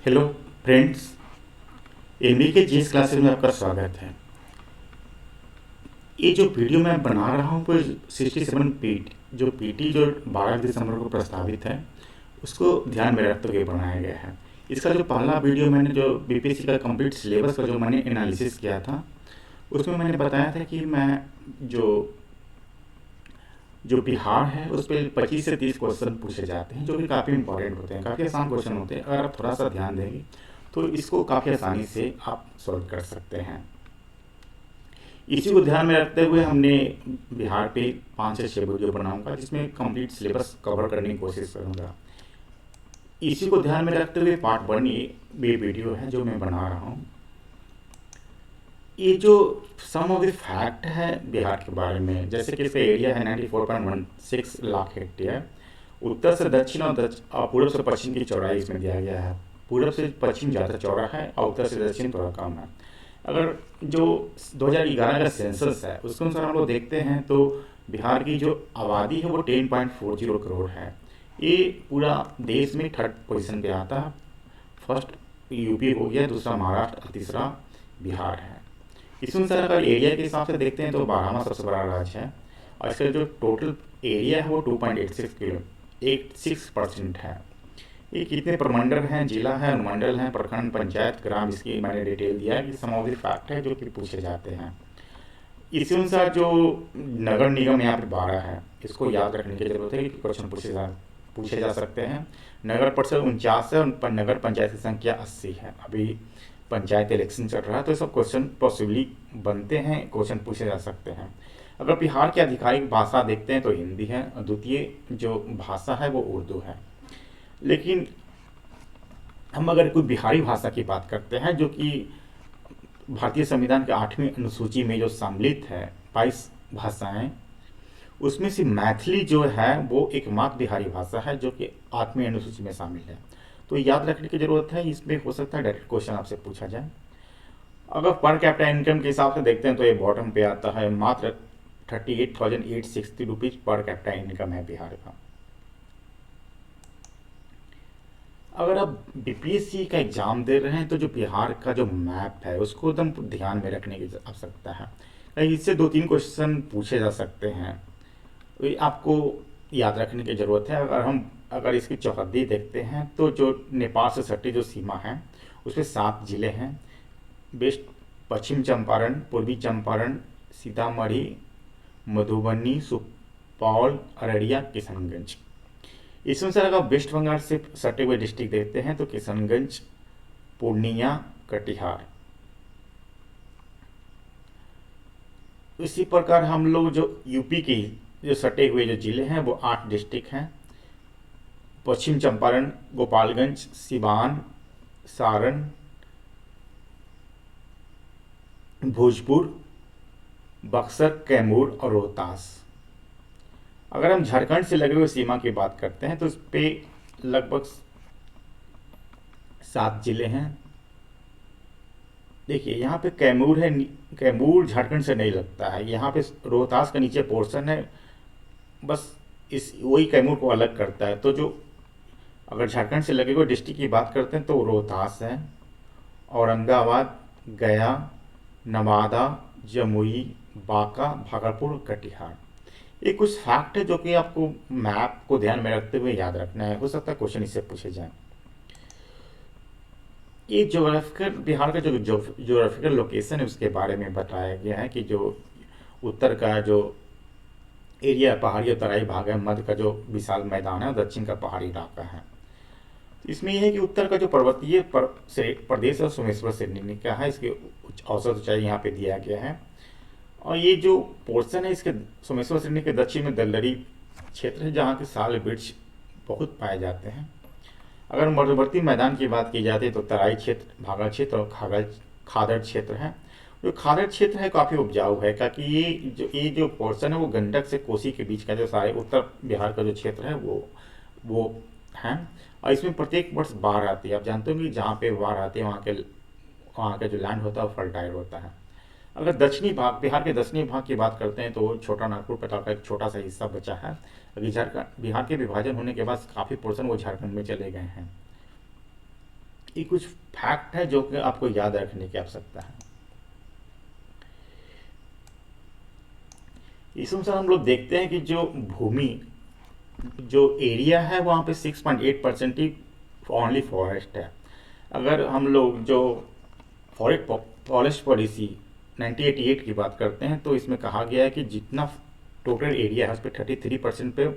Hello friends, MB के GS classes में आपका स्वागत है। ये जो वीडियो मैं बना रहा हूँ वो 67 पीट जो पीटी जो 12 दिसंबर को प्रस्तावित है उसको ध्यान में रखते हुए बनाया गया है। इसका जो पहला वीडियो मैंने जो बीपीएससी का कंप्लीट सिलेबस का जो मैंने एनालिसिस किया था उसमें मैंने बताया था कि मैं जो जो बिहार है उस पर 25 से 30 क्वेश्चन पूछे जाते हैं जो कि काफ़ी इंपॉर्टेंट होते हैं, काफ़ी आसान क्वेश्चन होते हैं। अगर आप थोड़ा सा ध्यान देंगे तो इसको काफ़ी आसानी से आप सॉल्व कर सकते हैं। इसी को ध्यान में रखते हुए हमने बिहार पे 5 से 6 वीडियो बनाऊंगा जिसमें कंप्लीट सिलेबस कवर करने की कोशिश करूंगा। इसी को ध्यान में रखते हुए पार्ट 1 ये वीडियो है जो मैं बना रहा हूँ। ये जो सम ऑफ द फैक्ट है बिहार के बारे में, जैसे कि इसका एरिया है 94.16 लाख हेक्टेयर। उत्तर से दक्षिण और पूर्व से पश्चिम की चौड़ाई इसमें दिया गया है। पूर्व से पश्चिम ज़्यादा चौड़ा है और उत्तर से दक्षिण थोड़ा कम है। अगर जो 2011 का सेंसस है उसके अनुसार हम लोग देखते हैं तो बिहार की जो आबादी है वो 10.40 करोड़ है। ये पूरा देश में थर्ड पोजीशन पे आता है। फर्स्ट यूपी हो गया, दूसरा महाराष्ट्र और तीसरा बिहार है। इस अनुसार अगर एरिया के हिसाब से देखते हैं तो 12वां सबसे बड़ा राज्य है और इसका जो टोटल एरिया है वो 2.86% है। ये कितने प्रमंडल हैं, जिला है, अनुमंडल हैं, प्रखंड, पंचायत, ग्राम, इसकी मैंने डिटेल दिया है कि सम ऑफ द फैक्ट है जो कि पूछे जाते हैं। इसी अनुसार जो नगर निगम यहाँ पे 12 है, इसको याद रखने की जरूरत है कि क्वेश्चन पूछे जा सकते हैं। नगर परिषद 49 है और नगर पंचायत की संख्या 80 है। अभी पंचायत इलेक्शन चल रहा है तो सब क्वेश्चन पॉसिबली बनते हैं, क्वेश्चन पूछे जा सकते हैं। अगर बिहार की आधिकारिक भाषा देखते हैं तो हिंदी है और द्वितीय जो भाषा है वो उर्दू है। लेकिन हम अगर कोई बिहारी भाषा की बात करते हैं जो कि भारतीय संविधान के 8वीं अनुसूची में जो सम्मिलित है 22 भाषाएं, उसमें से मैथिली जो है वो एकमात्र बिहारी भाषा है जो कि 8वीं अनुसूची में शामिल है। तो याद रखने की जरूरत है। इसमें हो सकता है डायरेक्ट क्वेश्चन आपसे पूछा जाए। अगर पर कैपिटा इनकम के हिसाब से देखते हैं तो ये बॉटम पे आता है। मात्र 38,860 रुपीज पर कैपिटा इनकम है बिहार का। अगर आप बीपीएससी का एग्जाम दे रहे हैं तो जो बिहार का जो मैप है उसको एकदम ध्यान में रखने की आवश्यकता है। इससे 2-3 क्वेश्चन पूछे जा सकते हैं, तो ये आपको याद रखने की ज़रूरत है। अगर इसकी चौहद्दी देखते हैं तो जो नेपाल से सटी जो सीमा है उसमें 7 जिले हैं। वेस्ट पश्चिम चंपारण, पूर्वी चंपारण, सीतामढ़ी, मधुबनी, सुपौल, अररिया, किशनगंज। इस अनुसार अगर वेस्ट बंगाल से सटे हुए डिस्ट्रिक्ट देखते हैं तो किशनगंज, पूर्णिया, कटिहार। इसी प्रकार हम लोग जो यूपी की जो सटे हुए जो जिले हैं वो 8 डिस्ट्रिक्ट हैं। पश्चिम चंपारण, गोपालगंज, सिवान, सारण, भोजपुर, बक्सर, कैमूर और रोहतास। अगर हम झारखंड से लगे हुए सीमा की बात करते हैं तो इस पे लगभग 7 जिले हैं। देखिए यहाँ पे कैमूर है। कैमूर झारखंड से नहीं लगता है। यहाँ पे रोहतास का नीचे पोर्शन है, बस इस वही कैमूर को अलग करता है। तो जो अगर झारखंड से लगे हुए डिस्ट्रिक्ट की बात करते हैं तो रोहतास है, औरंगाबाद, गया, नवादा, जमुई, बांका, भागलपुर, कटिहार। ये कुछ फैक्ट है जो कि आपको मैप को ध्यान में रखते हुए याद रखना है। हो सकता है क्वेश्चन इससे पूछे जाए। ये जोग्राफिकल बिहार का जो जोग्राफिकल लोकेशन है उसके बारे में बताया गया है कि जो उत्तर का जो एरिया पहाड़ी और तराई भाग है, मध्य का जो विशाल मैदान है और दक्षिण का पहाड़ी इलाका है। तो इसमें यह है कि उत्तर का जो पर्वतीय प्रदेश है सोमेश्वर श्रेणी का है। इसकी औसत ऊंचाई यहाँ पे दिया गया है। और ये जो पोर्शन है इसके सोमेश्वर श्रेणी के दक्षिण में दलदली क्षेत्र है जहाँ के साल वृक्ष बहुत पाए जाते हैं। अगर मध्यवर्ती मैदान की बात की जाती है तो तराई क्षेत्र, भागल क्षेत्र और खादर क्षेत्र है। जो खादर क्षेत्र है काफ़ी उपजाऊ है क्योंकि ये जो पोर्शन है वो गंडक से कोसी के बीच का जो सारे उत्तर बिहार का जो क्षेत्र है वो है। और इसमें प्रत्येक वर्ष बाढ़ आती है। आप जानते होंगे जहाँ पे बाढ़ आती है वहाँ का जो लैंड होता है वो फर्टाइल होता है। अगर दक्षिणी भाग, बिहार के दक्षिणी भाग की बात करते हैं तो छोटा नागपुर प्रताप का एक छोटा सा हिस्सा बचा है। अभी झारखंड बिहार के विभाजन होने के बाद काफ़ी पोर्शन वो झारखंड में चले गए हैं। ये कुछ फैक्ट है जो कि आपको याद रखने की आवश्यकता है। इस अनुसार हम लोग देखते हैं कि जो भूमि जो एरिया है वहाँ पे 6.8% ही ओनली फॉरेस्ट है। अगर हम लोग जो फॉरेस्ट फॉरेस्ट पॉलिसी 1988 की बात करते हैं तो इसमें कहा गया है कि जितना टोटल एरिया है उस पर 33% पे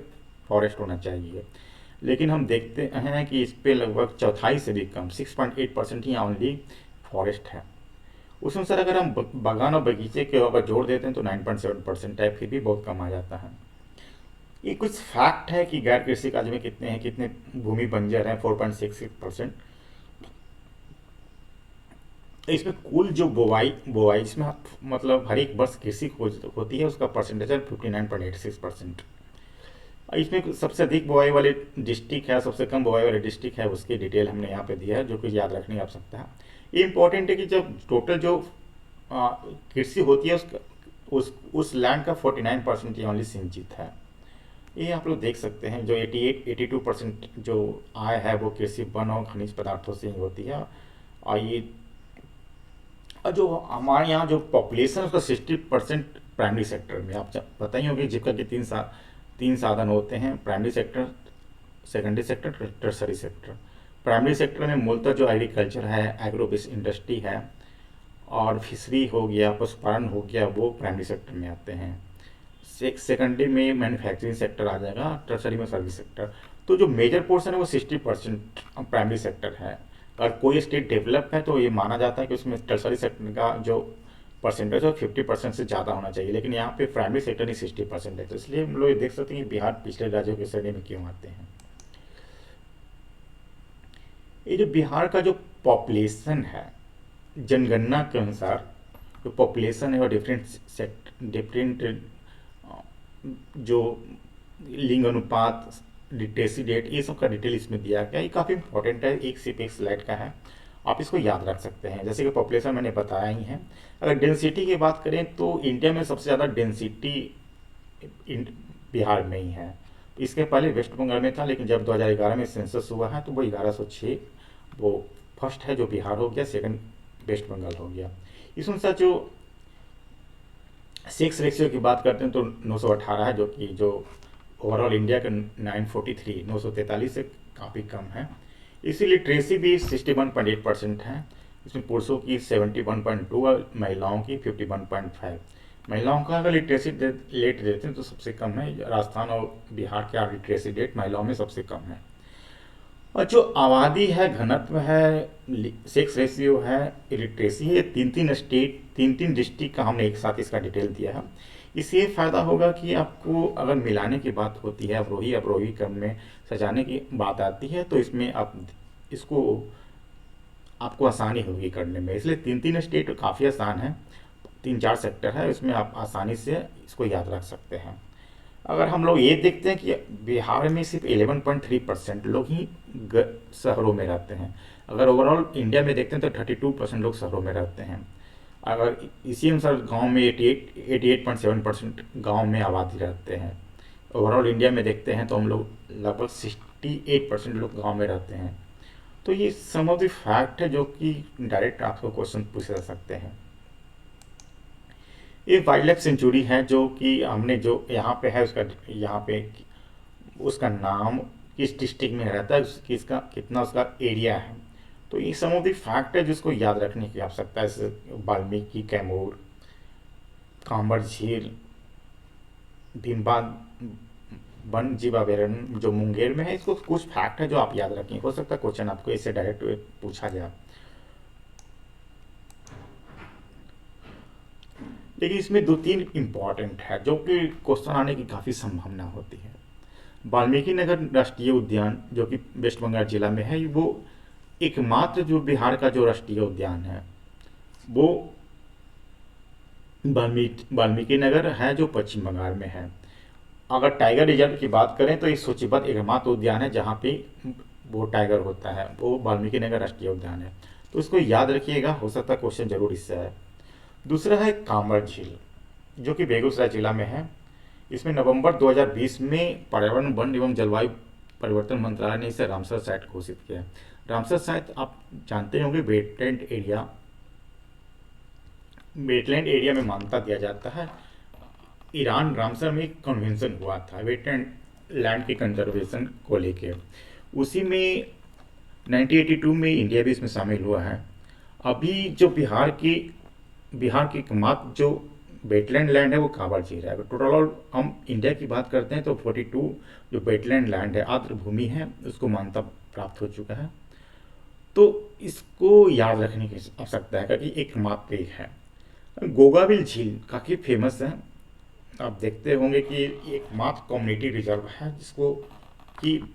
फॉरेस्ट होना चाहिए, लेकिन हम देखते हैं कि इस पे लगभग चौथाई से भी कम 6.8% ही ओनली फॉरेस्ट है। उस अनुसार अगर हम बागान और बगीचे के अगर जोड़ देते हैं तो 9.7% है, फिर भी बहुत कम आ जाता है। ये कुछ फैक्ट है कि गैर कृषि कार्य में कितने हैं, कितने भूमि बंजर है, 4.66%। इसमें कुल जो बोवाई बोवाई इसमें मतलब हर एक वर्ष कृषि होती है उसका परसेंटेज है 59.86%। इसमें सबसे अधिक बोवाई वाले डिस्ट्रिक्ट है, सबसे कम बोवाई वाले डिस्ट्रिक्ट है, उसकी डिटेल हमने यहाँ पे दिया है जो कि याद रखने की आवश्यकता है। ये इंपॉर्टेंट है कि जब टोटल जो कृषि होती है उस लैंड का 49% ही ओनली सिंचित है। ये आप लोग देख सकते हैं जो 82% जो आय है वो कृषि वन और खनिज पदार्थों से ही होती है। और ये जो हमारे यहाँ जो पॉपुलेशन है उसका 60% प्राइमरी सेक्टर में। आप पता ही होगी जीविका के तीन साधन होते हैं, primary sector, secondary sector, tertiary sector. Primary sector में मूलतः जो एग्रीकल्चर है, एग्रो बेस्ड इंडस्ट्री है और फिशरी हो गया, पशुपालन हो गया, वो प्राइमरी सेक्टर में आते हैं। सेकेंडरी में मैन्युफैक्चरिंग सेक्टर आ जाएगा, टर्सरी में सर्विस सेक्टर। तो जो मेजर पोर्शन है वो 60% प्राइमरी सेक्टर है। अगर कोई स्टेट डेवलप है तो ये माना जाता है कि उसमें टर्सरी सेक्टर का जो परसेंटेज है 50% से ज़्यादा होना चाहिए, लेकिन यहाँ पे प्राइमरी सेक्टर ही 60% है। तो इसलिए हम लोग देख सकते हैं कि बिहार पिछले राज्यों की श्रेणी में क्यों आते हैं। ये जो बिहार का जो पॉपुलेशन है जनगणना के अनुसार जो पॉपुलेशन है और डिफरेंट जो लिंग अनुपात, लिटरेसी रेट, ये सब का डिटेल इसमें दिया गया। ये काफ़ी इंपॉर्टेंट है, एक सिर्फ एक स्लाइड का है, आप इसको याद रख सकते हैं। जैसे कि पॉपुलेशन मैंने बताया ही है। अगर डेंसिटी की बात करें तो इंडिया में सबसे ज़्यादा डेंसिटी बिहार में ही है। इसके पहले वेस्ट बंगाल में था, लेकिन जब 2011 में सेंसस हुआ है तो वो 1106 वो फर्स्ट है जो बिहार हो गया, सेकंड वेस्ट बंगाल हो गया। इस अनुसार जो सेक्स रेशियो की बात करते हैं तो 918 है, जो कि जो ओवरऑल इंडिया का 943 से काफ़ी कम है। इसी लिटरेसी भी 61.8% है। इसमें पुरुषों की 71.2 और महिलाओं की 51.5। महिलाओं का अगर लिटरेसी रेट देते हैं तो सबसे कम है, राजस्थान और बिहार का लिटरेसी रेट महिलाओं में सबसे कम है। और जो आबादी है, घनत्व है, सेक्स रेशियो है, लिटरेसी है, तीन डिस्ट्रिक्ट का हमने एक साथ इसका डिटेल दिया है। इससे फ़ायदा होगा कि आपको अगर मिलाने की बात होती है, अवरोही क्रम में सजाने की बात आती है तो इसमें आपको आसानी होगी करने में। इसलिए तीन स्टेट काफ़ी आसान है, 3-4 सेक्टर है, इसमें आप आसानी से इसको याद रख सकते हैं। अगर हम लोग ये देखते हैं कि बिहार में सिर्फ 11.3% लोग ही शहरों में रहते हैं। अगर ओवरऑल इंडिया में देखते हैं तो 32% लोग शहरों में रहते हैं। अगर इसी अनुसार गांव में 88.7% गांव में आबादी रहते हैं। ओवरऑल इंडिया में देखते हैं तो हम लोग लगभग 68% लोग गांव में रहते हैं। तो ये सम ऑफ द फैक्ट है जो कि डायरेक्ट आपको क्वेश्चन पूछे जा सकते हैं। ये वाइल्ड लाइफ सेंचुरी है जो कि हमने जो यहाँ पे है यहाँ पे उसका नाम किस डिस्ट्रिक्ट में रहता है, किसका कितना उसका एरिया है। तो ये सम ऑफ द फैक्ट है जिसको याद रखने की आवश्यकता है। जैसे वाल्मीकि, कैमूर, कांबर झील, भीमबाद वन जीवाभ्यारण्य जो मुंगेर में है, इसको कुछ फैक्ट है जो आप याद रखें। हो सकता है क्वेश्चन आपको इससे डायरेक्ट पूछा जाए, लेकिन इसमें 2-3 इंपॉर्टेंट है जो कि क्वेश्चन आने की काफ़ी संभावना होती है। वाल्मीकि नगर राष्ट्रीय उद्यान जो कि वेस्ट बंगाल जिला में है, वो एकमात्र जो बिहार का जो राष्ट्रीय उद्यान है वो वाल्मीकि नगर है जो पश्चिम बंगाल में है। अगर टाइगर रिजर्व की बात करें तो ये सूचीबद्ध एकमात्र उद्यान है जहाँ पे वो टाइगर होता है, वो वाल्मीकि नगर राष्ट्रीय उद्यान है। तो इसको याद रखिएगा, हो सकता है क्वेश्चन जरूर इससे है। दूसरा है कांबर झील जो कि बेगूसराय जिला में है। इसमें नवंबर 2020 में पर्यावरण, वन एवं जलवायु परिवर्तन मंत्रालय ने इसे रामसर साइट घोषित किया है। रामसर शायद आप जानते होंगे, वेटलैंड एरिया में मान्यता दिया जाता है। ईरान रामसर में एक कन्वेंशन हुआ था वेटलैंड लैंड के कंजर्वेशन को लेके। उसी में 1982 में इंडिया भी इसमें शामिल हुआ है। अभी जो बिहार की एकमात्र जो वेटलैंड लैंड है वो कांवर झील है। टोटल ऑल हम इंडिया की बात करते हैं तो 42 जो वेटलैंड लैंड है, आर्द्र भूमि है, उसको मान्यता प्राप्त हो चुका है। तो इसको याद रखने की आवश्यकता है क्योंकि एकमात्र एक है। गोगाविल झील काफ़ी फेमस है। आप देखते होंगे कि एकमात्र कम्युनिटी रिजर्व है जिसको की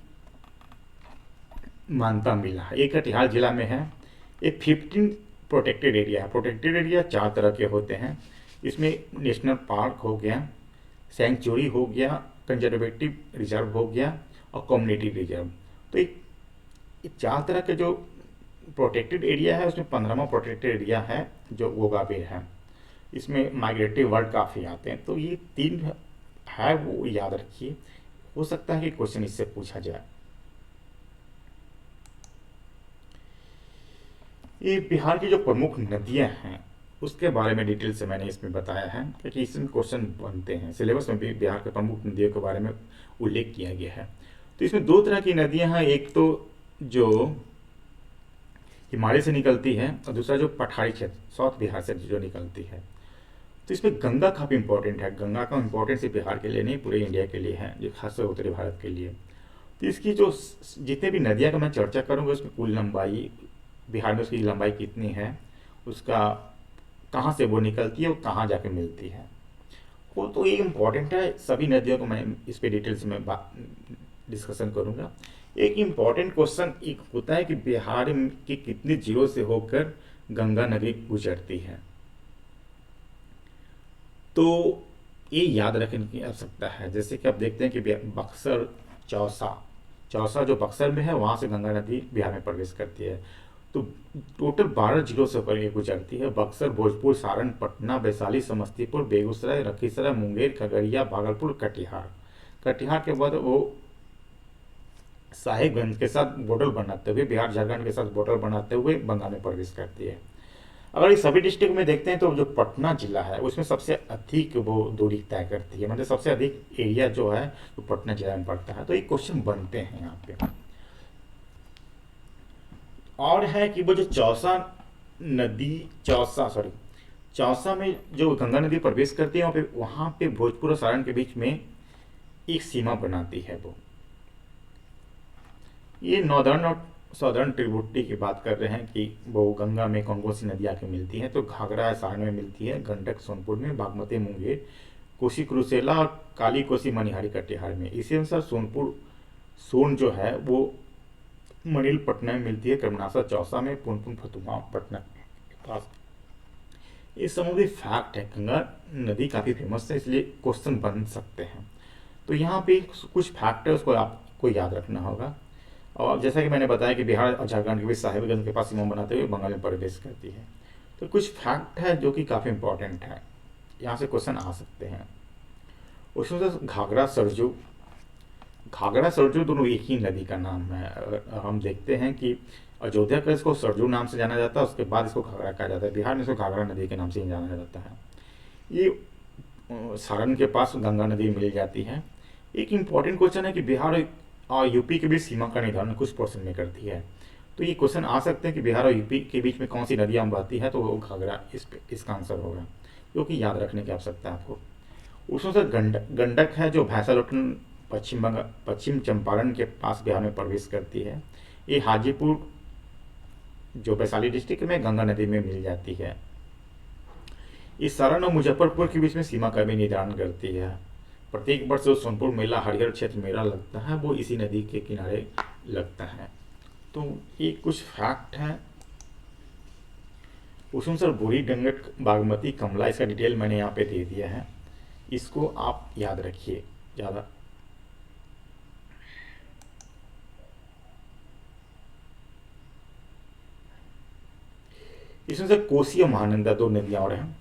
मान्यता मिला है। ये कटिहार जिला में है। ये 15 प्रोटेक्टेड एरिया है। प्रोटेक्टेड एरिया 4 तरह के होते हैं। इसमें नेशनल पार्क हो गया, सेंचुरी हो गया, कंजर्वेटिव रिजर्व हो गया और कम्युनिटी रिजर्व। तो ये 4 तरह के जो प्रोटेक्टेड एरिया है उसमें 15वां प्रोटेक्टेड एरिया है जो गोगाविल है। इसमें माइग्रेटरी बर्ड काफ़ी आते हैं। तो ये 3 है, वो याद रखिए। हो सकता है कि क्वेश्चन इससे पूछा जाए। ये बिहार की जो प्रमुख नदियां हैं उसके बारे में डिटेल से मैंने इसमें बताया है क्योंकि इसमें क्वेश्चन बनते हैं। सिलेबस में भी बिहार के प्रमुख नदियों के बारे में उल्लेख किया गया है। तो इसमें 2 तरह की नदियां हैं। एक तो जो हिमालय से निकलती है और दूसरा जो पठारी क्षेत्र साउथ बिहार से जो निकलती है। तो इसमें गंगा काफ़ी इंपॉर्टेंट है। गंगा का इंपॉर्टेंस सिर्फ बिहार के लिए नहीं, पूरे इंडिया के लिए है, जो खासकर उत्तरी भारत के लिए। तो इसकी जो जितने भी नदियाँ का मैं चर्चा करूँगा उसमें कुल लंबाई, बिहार में उसकी लंबाई कितनी है, उसका कहाँ से वो निकलती है और कहाँ जाके मिलती है, वो तो ये इम्पॉर्टेंट है। सभी नदियों को मैं इस पर डिटेल से मैं डिस्कशन करूँगा। एक इम्पॉर्टेंट क्वेश्चन एक होता है कि बिहार के कितने जिलों से होकर गंगा नदी गुजरती है। तो ये याद रखने की आवश्यकता है। जैसे कि आप देखते हैं कि बक्सर चौसा जो बक्सर में है वहाँ से गंगा नदी बिहार में प्रवेश करती है। तो टोटल 12 जिलों से होकर ये गुजरती है। बक्सर, भोजपुर, सारण, पटना, वैशाली, समस्तीपुर, बेगूसराय, लखीसराय, मुंगेर, खगड़िया, भागलपुर, कटिहार के बाद वो साहिबगंज के साथ बॉर्डर बनाते हुए, बिहार झारखंड के साथ बॉर्डर बनाते हुए बंगाल में प्रवेश करती है। अगर इस सभी डिस्ट्रिक्ट में देखते हैं तो जो पटना जिला है उसमें सबसे अधिक वो दूरी तय करती है, मतलब सबसे अधिक एरिया जो है वो पटना जिला में पड़ता है। तो ये क्वेश्चन बनते हैं यहाँ पे। और है कि वो जो चौसा में जो गंगा नदी प्रवेश करती है वहाँ पे भोजपुर और सारण के बीच में एक सीमा बनाती है। वो ये नॉर्दर्न और सदर्न ट्रिब्यूटरी की बात कर रहे हैं कि वो गंगा में कौन कौन सी नदी आके मिलती हैं। तो घाघरा सारण में मिलती है, गंडक सोनपुर में, बागमती मुंगेर, कोसी क्रूसेला और काली कोसी मनिहारी कटिहार में। इसी अनुसार सोन जो है वो मनील पटना में मिलती है, कर्मनासा चौसा में, पुनपुन फतुहा पटना के पास। ये समुद्री फैक्ट है। गंगा नदी काफ़ी फेमस है इसलिए क्वेश्चन बन सकते हैं। तो यहाँ पे कुछ फैक्टर्स को आपको याद रखना होगा। और जैसा कि मैंने बताया कि बिहार और झारखंड के बीच साहिबगंज के पास सीमा बनाते हुए बंगाल में प्रवेश करती है। तो कुछ फैक्ट है जो कि काफ़ी इंपॉर्टेंट है, यहाँ से क्वेश्चन आ सकते हैं। उसमें से घाघरा सरजू दोनों एक ही नदी का नाम है। हम देखते हैं कि अयोध्या का इसको सरजू नाम से जाना जाता है, उसके बाद इसको घाघरा कहा जाता है। बिहार में इसको घाघरा नदी के नाम से ही जाना जाता है। ये सारण के पास गंगा नदी मिल जाती है। एक इम्पॉर्टेंट क्वेश्चन है कि बिहार और यूपी के बीच सीमा का निर्धारण कुछ पोर्शन में करती है। तो ये क्वेश्चन आ सकते हैं कि बिहार और यूपी के बीच में कौन सी नदियाँ बहती है, तो वो घाघरा इसका आंसर होगा, जो कि याद रखने की आवश्यकता है आपको। उसमें से गंडक है जो भैंसालोटन पश्चिम चंपारण के पास बिहार में प्रवेश करती है। ये हाजीपुर जो वैशाली डिस्ट्रिक्ट में गंगा नदी में मिल जाती है। ये सारण और मुजफ्फरपुर के बीच में सीमा का भी निर्धारण करती है। प्रत्येक वर्ष जो सोनपुर मेला, हरिहर क्षेत्र मेला लगता है वो इसी नदी के किनारे लगता है। तो ये कुछ फैक्ट है। उसमें सर बूढ़ी गंडक, बागमती, कमला, इसका डिटेल मैंने यहाँ पे दे दिया है, इसको आप याद रखिए ज़्यादा। इसमें से कोसी और महानंदा 2 नदियाँ और हैं।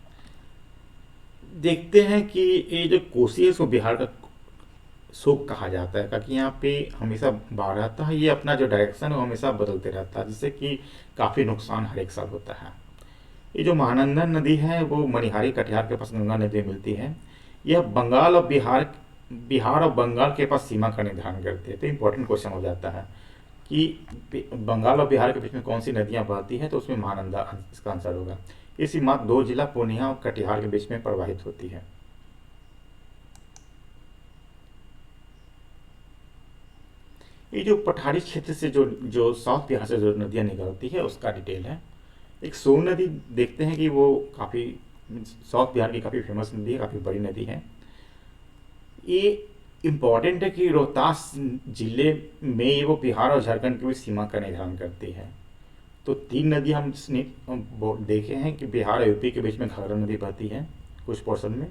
देखते हैं कि ये जो कोसी है इसको बिहार का शोक कहा जाता है, क्योंकि यहाँ पे हमेशा बाढ़ आता है, ये अपना जो डायरेक्शन है वो हमेशा बदलते रहता है, जिससे कि काफ़ी नुकसान हर एक साल होता है। ये जो महानंदा नदी है वो मनिहारी कटिहार के पास गंगा नदी मिलती है। यह बंगाल और बिहार और बंगाल के पास सीमा का निर्धारण करती है। तो इम्पोर्टेंट क्वेश्चन हो जाता है कि बंगाल और बिहार के बीच में कौन सी नदियाँ बहती हैं, तो उसमें महानंदा इसका आंसर होगा। ये सीमा 2 जिला पूर्णिया और कटिहार के बीच में प्रवाहित होती है। ये जो पठारी क्षेत्र से जो साउथ बिहार से जो नदियाँ निकलती है उसका डिटेल है। एक सोन नदी देखते हैं कि वो काफ़ी साउथ बिहार की काफ़ी फेमस नदी है, काफ़ी बड़ी नदी है। ये इम्पॉर्टेंट है कि रोहतास जिले में वो बिहार और झारखंड की भी सीमा का निर्धारण करती है। तो 3 नदी हम देखे हैं कि बिहार और यूपी के बीच में घाघरा नदी बहती है कुछ पोर्शन में,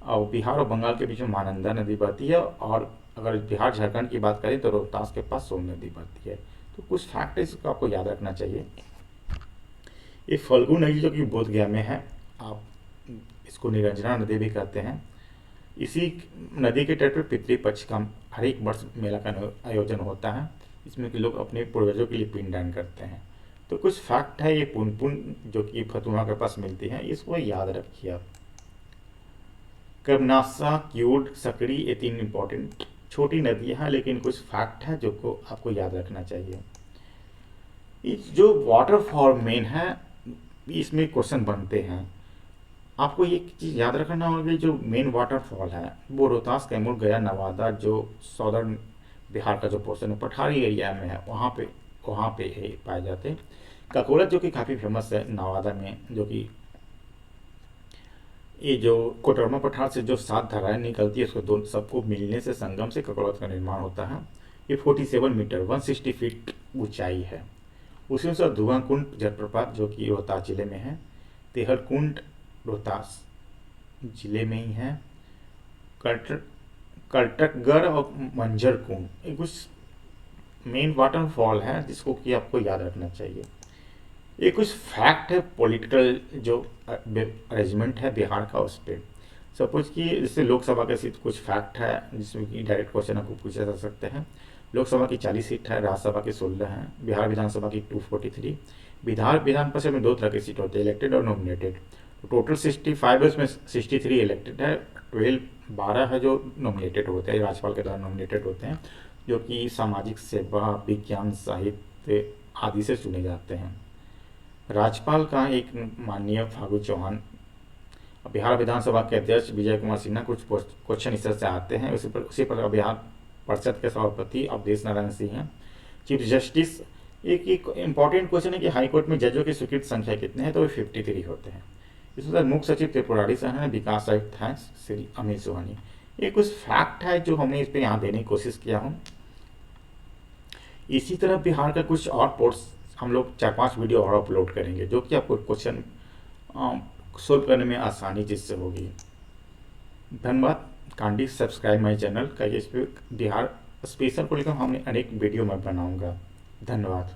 और बिहार और बंगाल के बीच में महानंदा नदी बहती है, और अगर बिहार झारखंड की बात करें तो रोहतास के पास सोन नदी बहती है। तो कुछ फैक्ट इसको आपको याद रखना चाहिए। ये फल्गु नदी जो कि बोधगया में है, आप इसको निरंजना नदी भी कहते हैं। इसी नदी के तट पर पितृपक्ष का हर एक वर्ष मेला का आयोजन होता है, इसमें कि लोग अपने पूर्वजों के लिए पिंडदान करते हैं। तो कुछ फैक्ट है ये पुनपुन जो कि फतुहा के पास मिलती है, इसको याद रखिए आप। कर्मनासा, क्यूड, सकड़ी, ये 3 इंपॉर्टेंट छोटी नदियाँ हैं, लेकिन कुछ फैक्ट है जो को आपको याद रखना चाहिए। जो वाटरफॉल मेन है इसमें क्वेश्चन बनते हैं, आपको ये चीज़ याद रखना होगा कि जो मेन वाटरफॉल है वो रोहतास, कैमूर, गया, नवादा, जो सौदर्न बिहार का जो पोर्शन है पठारी एरिया में है, वहाँ पे पाए जाते हैं। ककोलत जो कि काफ़ी फेमस है नवादा में, जो कि ये जो कोटरमा पठार से जो 7 धाराएं निकलती है उसको सबको मिलने से संगम से ककोलत का निर्माण होता है। ये 47 मीटर 160 फीट ऊंचाई है। उसी अनुसार धुआं कुंड जलप्रपात जो कि रोहतास जिले में है, तेहर कुंड रोहतास जिले में ही है, कर्टकगढ़ और मंझर कुंड ये कुछ मेन वाटरफॉल है जिसको कि आपको याद रखना चाहिए। ये कुछ फैक्ट है पॉलिटिकल जो अरेंजमेंट है बिहार का उस पर। सपोज कि जैसे लोकसभा के सीट कुछ फैक्ट है जिसमें कि डायरेक्ट क्वेश्चन आपको पूछे जा सकते हैं। लोकसभा की 40 सीट है, राज्यसभा की 16 हैं, बिहार विधानसभा की 243। विधान परिषद में 2 तरह की सीट होती है, इलेक्टेड और नॉमिनेटेड। तो टोटल 65 है, उसमें 63 इलेक्टेड है, 12 है जो नॉमिनेटेड होते हैं, राज्यपाल के द्वारा नॉमिनेटेड होते हैं, जो कि सामाजिक सेवा, विज्ञान, साहित्य आदि से चुने जाते हैं। राज्यपाल का एक माननीय फागू चौहान, बिहार विधानसभा के अध्यक्ष विजय कुमार सिन्हा। कुछ क्वेश्चन इस तरह से आते हैं। उसी पर बिहार परिषद के सभापति अवधेश नारायण सिंह हैं। चीफ जस्टिस एक इम्पॉर्टेंट क्वेश्चन है कि हाई कोर्ट में जजों की स्वीकृत संख्या कितने हैं, तो वो 53 होते हैं। इसमें मुख्य सचिव त्रिपुरारी साहब हैं, विकास आयुक्त हैं श्री अमित सोहानी। ये कुछ फैक्ट है जो हमने इस पर यहाँ देने की कोशिश किया हूँ। इसी तरह बिहार का कुछ और पोर्ट्स हम लोग 4-5 वीडियो और अपलोड करेंगे जो कि आपको क्वेश्चन सोल्व करने में आसानी जिससे होगी। धन्यवाद। काइंडली सब्सक्राइब माई चैनल का, इस पर बिहार स्पेशल को लेकर हमने अनेक वीडियो मैं बनाऊंगा। धन्यवाद।